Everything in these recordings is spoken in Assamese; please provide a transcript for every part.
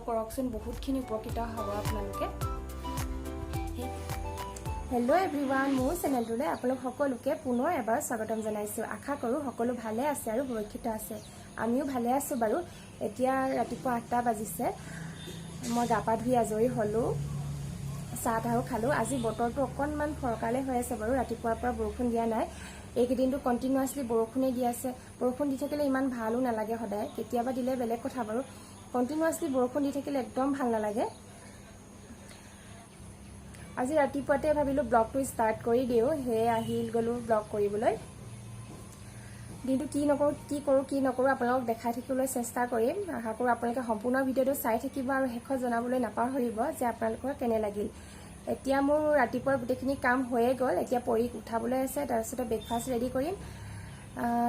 কৰকচোন, বহুতখিনি উপকৃত হ'ব আপোনালোকে। হেল্ল' এভৰিৱান, মোৰ চেনেলটোলৈ আপোনালোক সকলোকে পুনৰ এবাৰ স্বাগতম জনাইছোঁ। আশা কৰোঁ সকলো ভালে আছে আৰু সুৰক্ষিত আছে। আমিও ভালে আছোঁ বাৰু। এতিয়া ৰাতিপুৱা 8টা বাজিছে। মই গা পা ধুই আজৰি হ'লোঁ, চাহ তাহো খালোঁ। আজি বতৰটো অকণমান ফৰকালে হৈ আছে বাৰু। ৰাতিপুৱাৰ পৰা বৰষুণ দিয়া নাই। এইকেইদিনটো কণ্টিনিউৱাছলি বৰষুণেই দি আছে। বৰষুণ দি থাকিলে ইমান ভালো নালাগে সদায়, কেতিয়াবা দিলে বেলেগ কথা বাৰু। কণ্টিনিউৱাছলি বৰষুণ দি থাকিলে একদম ভাল নালাগে। আজি ৰাতিপুৱাতে ভাবিলোঁ ব্লগটো ষ্টাৰ্ট কৰি দিওঁ, সেয়ে আহি গ'লোঁ ব্লগ কৰিবলৈ। দিনটো কি নকৰোঁ আপোনালোকক দেখাই থাকিবলৈ চেষ্টা কৰিম। আশা কৰোঁ আপোনালোকে সম্পূৰ্ণ ভিডিঅ'টো চাই থাকিব আৰু শেষত জনাবলৈ নাপাহৰিব যে আপোনালোকৰ কেনে লাগিল। এতিয়া মোৰ ৰাতিপুৱাৰ গোটেইখিনি কাম হৈয়ে গ'ল। এতিয়া পৰীক উঠাবলৈ আছে, তাৰপিছতে ব্ৰেকফাষ্ট ৰেডি কৰিম।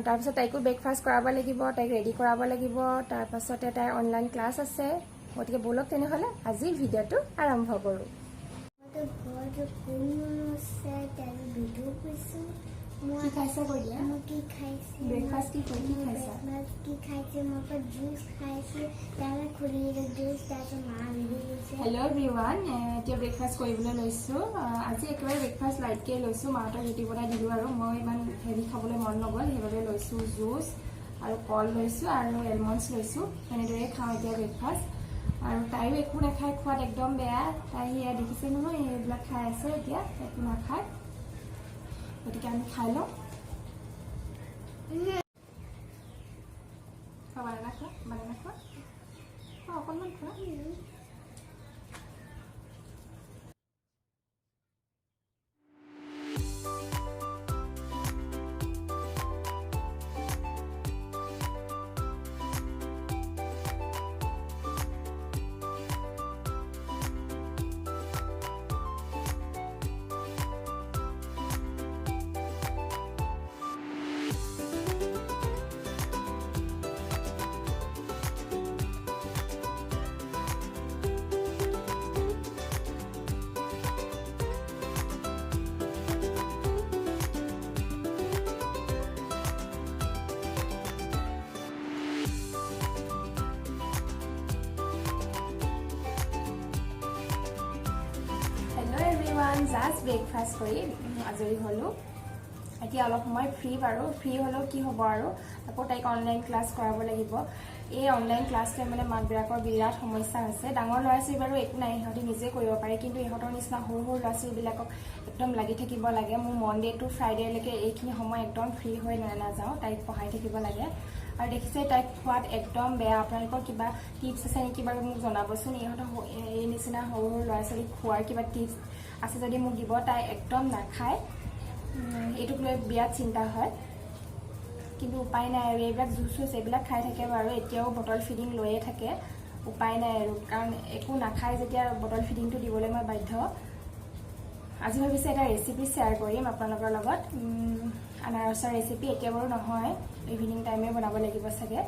তাৰপিছত তাইকো ব্ৰেকফাষ্ট কৰাব লাগিব, তাইক ৰেডি কৰাব লাগিব। তাৰপাছতে তাইৰ অনলাইন ক্লাছ আছে। গতিকে ব'লক তেনেহ'লে আজি ভিডিঅ'টো আৰম্ভ কৰোঁ। কি খাইছা কৈ দিয়া? কি খাইছে? ব্ৰেকফাষ্ট কি খাইছা? কি খাইছে? মই জুচ খাইছো, তাৰপৰা খুৰীৰ জুচ, তাৰপিছত মা মেলি গৈছে। হেল্ল' এভৰিৱান, এতিয়া ব্ৰেকফাষ্ট কৰিবলৈ লৈছোঁ। আজি একেবাৰে ব্ৰেকফাষ্ট লাইটকৈ লৈছোঁ। মাহঁতক ৰুটি বনাই দিলোঁ আৰু মই ইমান হেভি খাবলৈ মন নগ'ল, সেইবাবে লৈছোঁ জুচ আৰু কল লৈছোঁ আৰু এলমণ্ডছ লৈছোঁ। এনেদৰে খাওঁ এতিয়া ব্ৰেকফাষ্ট। আৰু তাইও একো নাখায়, খোৱাত একদম বেয়া। তাই সেয়া দেখিছে নহয়, এইবিলাক খাই আছে, এতিয়া একো নাখায়। গতিকে আমি খাই লওঁ। বানানা খোৱা অকণমান খোৱা। জাষ্ট ব্ৰেকফাষ্ট কৰি আজৰি হ'লোঁ। এতিয়া অলপ সময় ফ্ৰী বাৰু। ফ্ৰী হ'লেও কি হ'ব আৰু, আকৌ তাইক অনলাইন ক্লাছ কৰাব লাগিব। এই অনলাইন ক্লাছটোৱে মানে মাকবিলাকৰ বিৰাট সমস্যা হৈছে। ডাঙৰ ল'ৰা ছোৱালী বাৰু একো নাই, সিহঁতি নিজে কৰিব পাৰে, কিন্তু ইহঁতৰ নিচিনা সৰু সৰু ল'ৰা ছোৱালীবিলাকক একদম লাগি থাকিব লাগে। মোৰ মনডে টু ফ্ৰাইডেলৈকে এইখিনি সময় একদম ফ্ৰী হৈ নাযাওঁ, তাইক পঢ়াই থাকিব লাগে। আৰু দেখিছে তাইক খোৱাত একদম বেয়া। আপোনালোকৰ কিবা টিপছ আছে নেকি বাৰু মোক জনাবচোন। ইহঁতৰ এই নিচিনা সৰু সৰু ল'ৰা ছোৱালীক খোৱাৰ কিবা টিপছ আছে যদি মোক দিব। তাই একদম নাখায়, এইটোক লৈ বিৰাট চিন্তা হয়, কিন্তু উপায় নাই আৰু। এইবিলাক জুচ এইবিলাক খাই থাকে বাৰু, এতিয়াও বটল ফিডিং লৈয়ে থাকে। উপায় নাই আৰু, কাৰণ একো নাখায় যেতিয়া বটল ফিডিংটো দিবলৈ মই বাধ্য। আজি ভাবিছোঁ এটা ৰেচিপি শ্বেয়াৰ কৰিম আপোনালোকৰ লগত। আনাৰসৰ ৰেচিপি। এতিয়া বাৰু নহয়, ইভিনিং টাইমে বনাব লাগিব চাগে।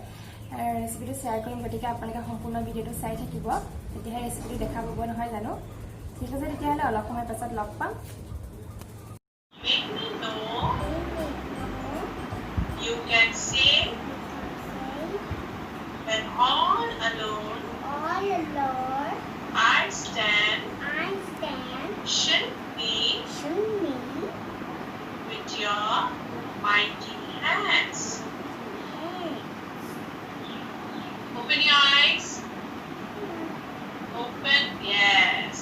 ৰেচিপিটো শ্বেয়াৰ কৰিম, গতিকে আপোনালোকে সম্পূৰ্ণ ভিডিঅ'টো চাই থাকিব, তেতিয়াহে ৰেচিপিটো দেখা পাব, নহয় জানো। ঠিক আছে, তেতিয়াহ'লে অলপ সময় পাছত লগ পাম। You can say when all alone I stand should be with your mighty hands. Open your eyes. Open, yes.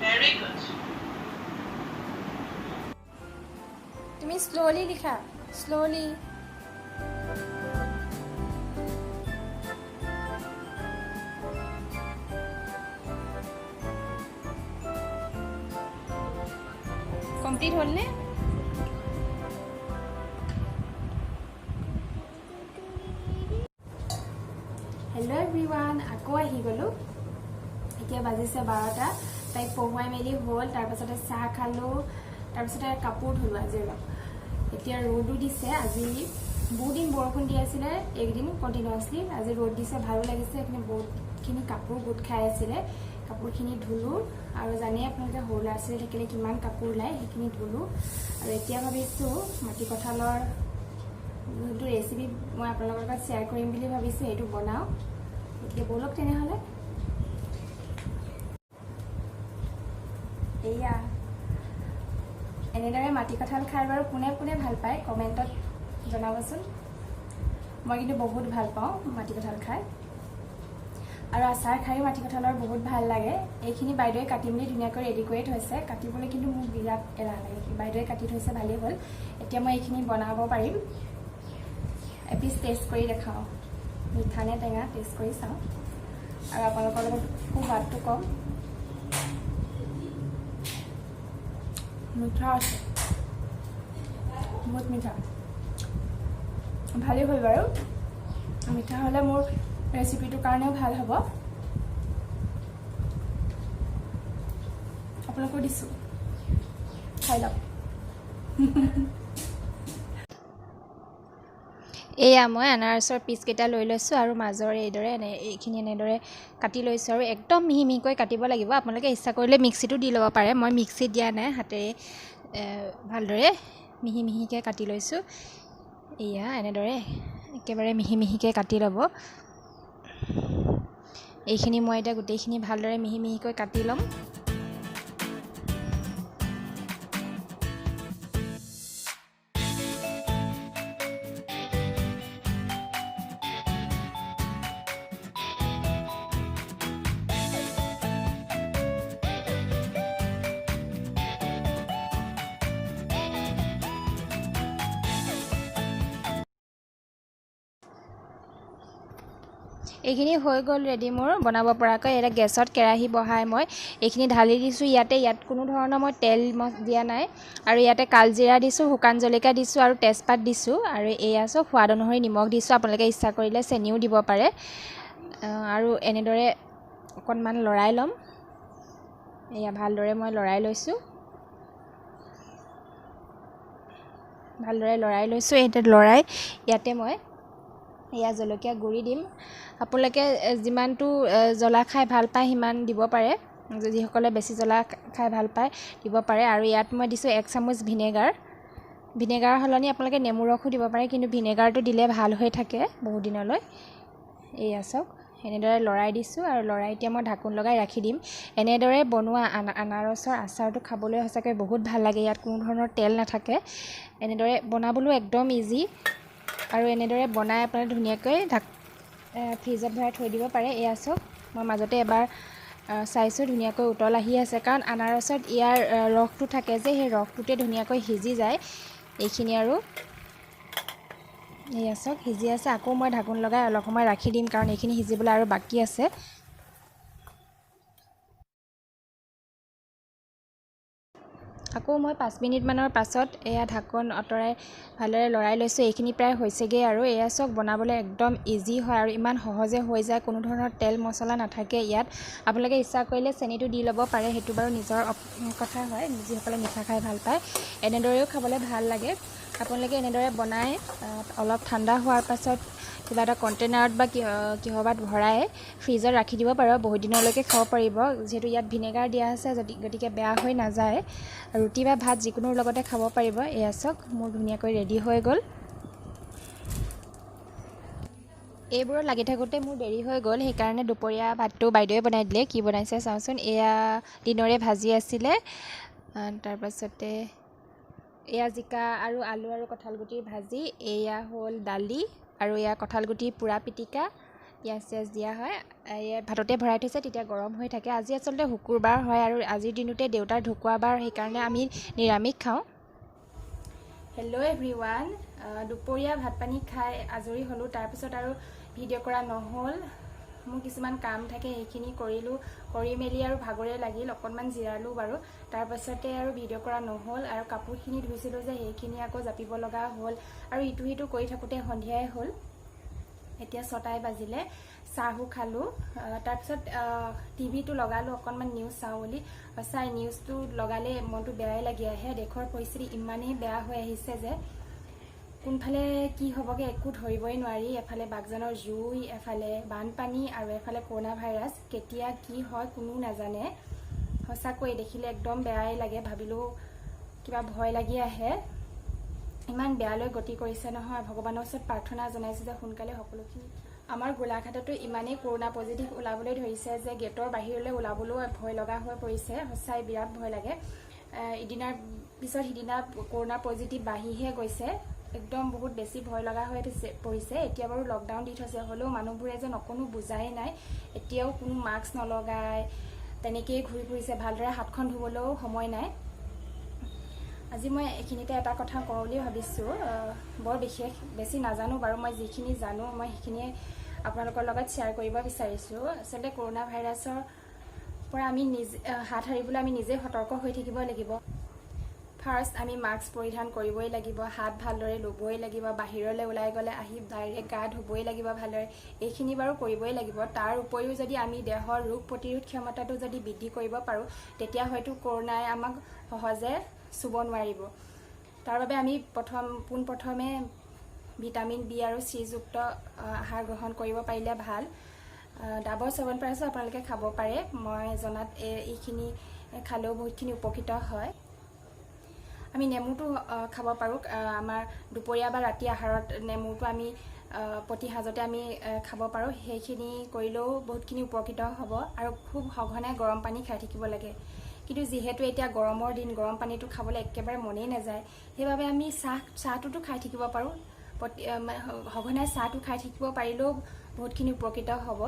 Very good. তুমি শ্ল'লি লিখা, শ্ল'লি। কমপ্লিট হ'লনে? হেল্ল' এভৰিৱান, আকৌ আহি গ'লোঁ। এতিয়া বাজিছে 12টা। তাইক পঢ়ুৱাই মেলি হ'ল, তাৰপাছতে চাহ খালোঁ, তাৰপিছতে কাপোৰ ধুলোঁ আজি অলপ। এতিয়া ৰ'দো দিছে। আজি বহুদিন বৰষুণ দি আছিলে, এইকেইদিন কণ্টিনিউৱাছলি। আজি ৰ'দ দিছে, ভালো লাগিছে। এইখিনি বহুতখিনি কাপোৰ গোট খাই আছিলে, কাপোৰখিনি ধুলোঁ। আৰু জানেই আপোনালোকে সৰু ল'ৰা ছোৱালী থাকিলে কিমান কাপোৰ ওলায়, সেইখিনি ধুলোঁ। আৰু এতিয়া ভাবিছোঁ মাটি কঁঠালৰ যোনটো ৰেচিপি মই আপোনালোকৰ লগত শ্বেয়াৰ কৰিম বুলি ভাবিছোঁ, এইটো বনাওঁ। এতিয়া বলক তেনেহ'লে এয়া এনেদৰে মাটি কঁঠাল খাই বাৰু কোনে কোনে ভাল পায় কমেণ্টত জনাবচোন মই কিন্তু বহুত ভাল পাওঁ মাটি কঁঠাল খাই আৰু আচাৰ খায়ো মাটি কঁঠালৰ বহুত ভাল লাগে এইখিনি বাইদেৱে কাটি মেলি ধুনীয়াকৈ ৰেডি কৰি থৈছে কাটিবলৈ কিন্তু মোক বিৰাট এলাহ লাগে বাইদেৱে কাটি থৈছে ভালেই হ'ল এতিয়া মই এইখিনি বনাব পাৰিম এপিচ টেষ্ট কৰি দেখাওঁ মিঠা নে টেঙা টেষ্ট কৰি চাওঁ আৰু আপোনালোকৰ লগত খুব সোৱাদটো কম মিঠা আছে বহুত মিঠা ভালেই হ'ল বাৰু মিঠা হ'লে মোৰ ৰেচিপিটোৰ কাৰণেও ভাল হ'ব আপোনালোকক দিছোঁ খাই লওক এয়া মই আনাৰসৰ পিচকেইটা লৈ লৈছোঁ আৰু মাজৰ এইদৰে এইখিনি এনেদৰে কাটি লৈছোঁ আৰু একদম মিহি মিহিকৈ কাটিব লাগিব আপোনালোকে ইচ্ছা কৰিলে মিক্সিটো দি ল'ব পাৰে মই মিক্সিত দিয়া নাই হাতেৰে ভালদৰে মিহি মিহিকৈ কাটি লৈছোঁ এয়া এনেদৰে একেবাৰে মিহি মিহিকৈ কাটি ল'ব এইখিনি মই এতিয়া গোটেইখিনি ভালদৰে মিহি মিহিকৈ কাটি ল'ম এইখিনি হৈ গ'ল ৰেডি মোৰ বনাব পৰাকৈ এটা গেছত কেৰাহী বহাই মই এইখিনি ঢালি দিছোঁ ইয়াত কোনো ধৰণৰ মই তেল দিয়া নাই আৰু ইয়াতে কালজিৰা দিছোঁ শুকান জলকীয়া দিছোঁ আৰু তেজপাত দিছোঁ আৰু এয়া চব সোৱাদ অনুসৰি নিমখ দিছোঁ আপোনালোকে ইচ্ছা কৰিলে চেনিও দিব পাৰে আৰু এনেদৰে অকণমান লৰাই ল'ম এয়া ভালদৰে মই লৰাই লৈছোঁ এতিয়া লৰাই ইয়াতে মই এয়া জলকীয়া গুড়ি দিম আপোনালোকে যিমানটো জ্বলা খাই ভাল পায় সিমান দিব পাৰে যিসকলে বেছি জ্বলা খাই ভাল পায় দিব পাৰে আৰু ইয়াত মই দিছোঁ 1 চামুচ ভিনেগাৰৰ সলনি আপোনালোকে নেমু ৰসো দিব পাৰে কিন্তু ভিনেগাৰটো দিলে ভাল হৈ থাকে বহুত দিনলৈ এয়া চাওক এনেদৰে লৰাই দিছোঁ আৰু লৰাই এতিয়া মই ঢাকোন লগাই ৰাখি দিম এনেদৰে বনোৱা আনাৰসৰ আচাৰটো খাবলৈ সঁচাকৈ বহুত ভাল লাগে ইয়াত কোনো ধৰণৰ তেল নাথাকে এনেদৰে বনাবলৈ একদম ইজি আৰু এনেদৰে বনাই আপোনালোকে ধুনীয়াকৈ ফ্ৰিজত ভৰাই থৈ দিব পাৰে এয়া চাওক মই মাজতে এবাৰ চাইছোঁ ধুনীয়াকৈ উতল আহি আছে কাৰণ আনাৰসত ইয়াৰ ৰসটো থাকে যে সেই ৰসটোতে ধুনীয়াকৈ সিজি যায় এইখিনি আৰু এয়া চাওক সিজি আছে আকৌ মই ঢাকোন লগাই অলপ সময় ৰাখি দিম কাৰণ এইখিনি সিজিবলৈ আৰু বাকী আছে আকৌ মই 5 মিনিটমানৰ পাছত এয়া ঢাকোন আঁতৰাই ভালদৰে লৰাই লৈছোঁ এইখিনি প্ৰায় হৈছেগৈ আৰু এয়া চাওক বনাবলৈ একদম ইজি হয় আৰু ইমান সহজে হৈ যায় কোনো ধৰণৰ তেল মছলা নাথাকে ইয়াত আপোনালোকে ইচ্ছা কৰিলে চেনিটো দি ল'ব পাৰে সেইটো বাৰু নিজৰ কথা হয় যিসকলে মিঠা খাই ভাল পায় এনেদৰেও খাবলৈ ভাল লাগে আপোনালোকে এনেদৰে বনাই অলপ ঠাণ্ডা হোৱাৰ পাছত কিবা এটা কণ্টেইনাৰত বা কিহবাত ভৰাই ফ্ৰিজত ৰাখি দিব পাৰিব বহুত দিনলৈকে খাব পাৰিব যিহেতু ইয়াত ভিনেগাৰ দিয়া আছে গতিকে বেয়া হৈ নাযায় ৰুটি বা ভাত যিকোনোৰ লগতে খাব পাৰিব এয়া চাওক মোৰ ধুনীয়াকৈ ৰেডি হৈ গ'ল এইবোৰত লাগি থাকোঁতে মোৰ দেৰি হৈ গ'ল সেইকাৰণে দুপৰীয়া ভাতটো বাইদেৱে বনাই দিলে কি বনাইছে চাওঁচোন এয়া দিনৰে ভাজি আছিলে তাৰপাছতে এয়া জিকা আৰু আলু আৰু কঁঠালগুটিৰ ভাজি এয়া হ'ল দালি আৰু এয়া কঁঠালগুটি পোৰা পিটিকা পিঁয়াজ চিয়াজ দিয়া হয় এয়া ভাততে ভৰাই থৈছে তেতিয়া গৰম হৈ থাকে আজি আচলতে শুকুৰবাৰ হয় আৰু আজিৰ দিনতে দেউতাৰ ঢুকুৱা বাৰ সেইকাৰণে আমি নিৰামিষ খাওঁ হেল্ল' এভৰিৱান দুপৰীয়া ভাত পানী খাই আজৰি হ'লোঁ তাৰপিছত আৰু ভিডিঅ' কৰা নহ'ল মোৰ কিছুমান কাম থাকে সেইখিনি কৰিলোঁ কৰি মেলি আৰু ভাগৰে লাগিল অকণমান জিৰালোঁ বাৰু তাৰপাছতে আৰু ভিডিঅ' কৰা নহ'ল আৰু কাপোৰখিনি ধুইছিলোঁ যে সেইখিনি আকৌ জাপিব লগা হ'ল আৰু ইটো সিটো কৰি থাকোঁতে সন্ধিয়াই হ'ল এতিয়া 6টাই বাজিলে চাহো খালোঁ তাৰপিছত টিভিটো লগালোঁ অকণমান নিউজ চাওঁ বুলি সঁচাই নিউজটো লগালে মনটো বেয়াই লাগি আহে দেশৰ পৰিস্থিতি ইমানেই বেয়া হৈ আহিছে যে কোনফালে কি হ'বগৈ একো ধৰিবই নোৱাৰি এফালে বাগজানৰ জুই এফালে বানপানী আৰু এফালে কৰোণা ভাইৰাছ কেতিয়া কি হয় কোনো নাজানে সঁচাকৈ দেখিলে একদম বেয়াই লাগে ভাবিলেও কিবা ভয় লাগি আহে ইমান বেয়ালৈ গতি কৰিছে নহয় ভগৱানৰ ওচৰত প্ৰাৰ্থনা জনাইছোঁ যে সোনকালে সকলোখিনি আমাৰ গোলাঘাটতো ইমানেই কৰোণা পজিটিভ ওলাবলৈ ধৰিছে যে গেটৰ বাহিৰলৈ ওলাবলৈও ভয় লগা হৈ পৰিছে। সঁচাই বিৰাট ভয় লাগে। ইদিনাৰ পিছত সিদিনা কৰোণা পজিটিভ বাঢ়িহে গৈছে। একদম বহুত বেছি ভয় লগা হৈ পৰিছে। এতিয়া বাৰু লকডাউন দি থৈছে, হ'লেও মানুহবোৰে যেন অকণো বুজাই নাই। এতিয়াও কোনো মাস্ক নলগায়, তেনেকেই ঘূৰি ফুৰিছে। ভালদৰে হাতখন ধুবলৈও সময় নাই। আজি মই এইখিনিতে এটা কথা কওঁ বুলি ভাবিছোঁ। বৰ বিশেষ বেছি নাজানো বাৰু, মই যিখিনি জানো মই সেইখিনিয়ে আপোনালোকৰ লগত শ্বেয়াৰ কৰিব বিচাৰিছোঁ। আচলতে কৰোণা ভাইৰাছৰ পৰা আমি হাত সাৰিবলৈ আমি নিজে সতৰ্ক হৈ থাকিব লাগিব। ফাৰ্ষ্ট আমি মাস্ক পৰিধান কৰিবই লাগিব, হাত ভালদৰে ধুবই লাগিব, বাহিৰলৈ ওলাই গ'লে আহি ডাইৰেক্ট গা ধুবই লাগিব ভালদৰে। এইখিনি বাৰু কৰিবই লাগিব। তাৰ উপৰিও যদি আমি দেহৰ ৰোগ প্ৰতিৰোধ ক্ষমতাটো যদি বৃদ্ধি কৰিব পাৰোঁ, তেতিয়া হয়তো কৰোণাই আমাক সহজে চুব নোৱাৰিব। তাৰ বাবে আমি পোনপ্ৰথমে ভিটামিন বি আৰু চিযুক্ত আহাৰ গ্ৰহণ কৰিব পাৰিলে ভাল। ডাবৰ চ্যৱনপ্ৰাছো আপোনালোকে খাব পাৰে। মই জনাত এইখিনি খালেও বহুতখিনি উপকৃত হয়। আমি নেমুটো খাব পাৰোঁ। আমাৰ দুপৰীয়া বা ৰাতি আহাৰত নেমুটো আমি প্ৰতি সাঁজতে আমি খাব পাৰোঁ। সেইখিনি কৰিলেও বহুতখিনি উপকৃত হ'ব। আৰু খুব সঘনাই গৰম পানী খাই থাকিব লাগে। কিন্তু যিহেতু এতিয়া গৰমৰ দিন, গৰম পানীটো খাবলৈ একেবাৰে মনেই নাযায়। সেইবাবে আমি চাহটোতো খাই থাকিব পাৰোঁ। সঘনাই চাহটো খাই থাকিব পাৰিলেও বহুতখিনি উপকৃত হ'ব।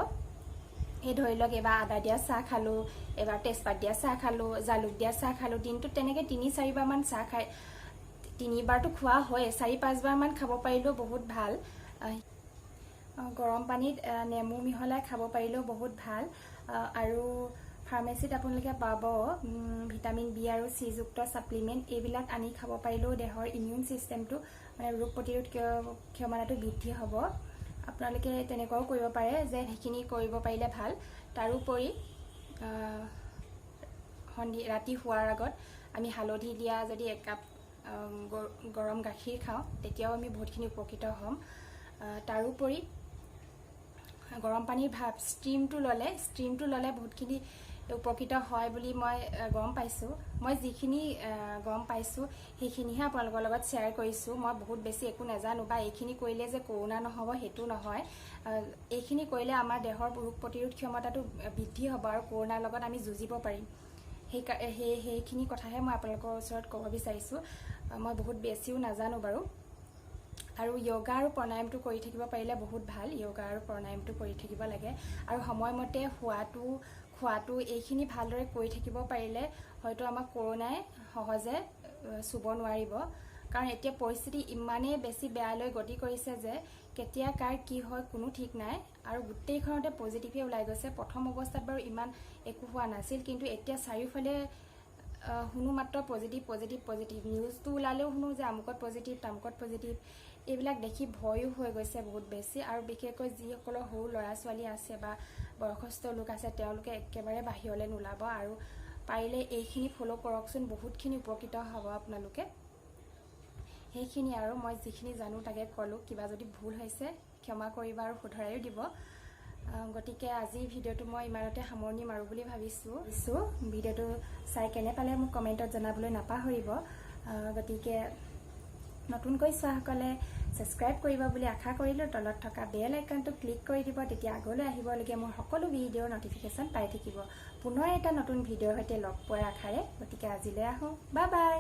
এই ধৰি লওক, এবাৰ আদা দিয়া চাহ খালোঁ, এবাৰ তেজপাত দিয়া চাহ খালোঁ, জালুক দিয়া চাহ খালোঁ। দিনটোত তেনেকৈ 3-4বাৰমান চাহ খাই, 3বাৰটো খোৱা হয়েই, 4-5বাৰমান খাব পাৰিলেও বহুত ভাল। গৰম পানীত নেমু মিহলাই খাব পাৰিলেও বহুত ভাল। আৰু ফাৰ্মাচীত আপোনালোকে পাব ভিটামিন বি আৰু চিযুক্ত ছাপ্লিমেণ্ট। এইবিলাক আনি খাব পাৰিলেও দেহৰ ইমিউন ছিষ্টেমটো মানে ৰোগ প্ৰতিৰোধ ক্ষমতাটো বৃদ্ধি হ'ব। আপোনালোকে তেনেকুৱাও কৰিব পাৰে, যে সেইখিনি কৰিব পাৰিলে ভাল। তাৰোপৰি ৰাতি শোৱাৰ আগত আমি হালধি দিয়া যদি একাপ গৰম গাখীৰ খাওঁ, তেতিয়াও আমি বহুতখিনি উপকৃত হ'ম। তাৰোপৰি গৰম পানীৰ ভাপ ষ্ট্ৰীমটো ল'লে বহুতখিনি উপকৃত হয় বুলি মই গম পাইছোঁ। মই যিখিনি গম পাইছোঁ সেইখিনিহে আপোনালোকৰ লগত শ্বেয়াৰ কৰিছোঁ। মই বহুত বেছি একো নাজানো, বা এইখিনি কৰিলে যে কৰোণা নহ'ব সেইটো নহয়। এইখিনি কৰিলে আমাৰ দেহৰ ৰোগ প্ৰতিৰোধ ক্ষমতাটো বৃদ্ধি হ'ব আৰু কৰোণাৰ লগত আমি যুঁজিব পাৰিম। সেইখিনি কথাহে মই আপোনালোকৰ ওচৰত ক'ব বিচাৰিছোঁ। মই বহুত বেছিও নাজানো বাৰু। আৰু য়োগা আৰু প্ৰাণায়ামটো কৰি থাকিব পাৰিলে বহুত ভাল। য়োগা আৰু প্ৰাণায়ামটো কৰি থাকিব লাগে। আৰু সময়মতে খোৱাটো এইখিনি ভালদৰে কৰি থাকিব পাৰিলে হয়তো আমাক কৰোণাই সহজে চুব নোৱাৰিব। কাৰণ এতিয়া পৰিস্থিতি ইমানেই বেছি বেয়ালৈ গতি কৰিছে যে কেতিয়া কাৰ কি হয় কোনো ঠিক নাই। আৰু গোটেইখনতে পজিটিভে ওলাই গৈছে। প্ৰথম অৱস্থাত বাৰু ইমান একো হোৱা নাছিল, কিন্তু এতিয়া চাৰিওফালে শুনো মাত্ৰ পজিটিভ। নিউজটো ওলালেও শুনো যে আমুকত পজিটিভ, তামুকত পজিটিভ। এইবিলাক দেখি ভয়ো হৈ গৈছে বহুত বেছি। আৰু বিশেষকৈ যিসকলৰ সৰু ল'ৰা ছোৱালী আছে বা বয়সস্থ লোক আছে, তেওঁলোকে একেবাৰে বাহিৰলৈ নোলাব। আৰু পাৰিলে এইখিনি ফ'ল' কৰকচোন, বহুতখিনি উপকৃত হ'ব আপোনালোকে। সেইখিনি আৰু মই যিখিনি জানো তাকে ক'লোঁ। কিবা যদি ভুল হৈছে ক্ষমা কৰিব আৰু শুধৰায়ো দিব। গতিকে আজি ভিডিঅ'টো মই ইমানতে সামৰণি মাৰোঁ বুলি ভাবিছোঁ। ভিডিঅ'টো চাই কেনে পালে মোক কমেণ্টত জনাবলৈ নাপাহৰিব। গতিকে নতুনকৈ চোৱাসকলে ছাবস্ক্ৰাইব কৰিব বুলি আশা কৰিলোঁ। তলত থকা বেল আইকনটো ক্লিক কৰি দিব, তেতিয়া আগলৈ আহিবলগীয়া মোৰ সকলো ভিডিঅ'ৰ নটিফিকেশ্যন পাই থাকিব। পুনৰ এটা নতুন ভিডিঅ'ৰ সৈতে লগ পোৱাৰ আশাৰে। গতিকে আজিলৈ আহোঁ, বাই বাই।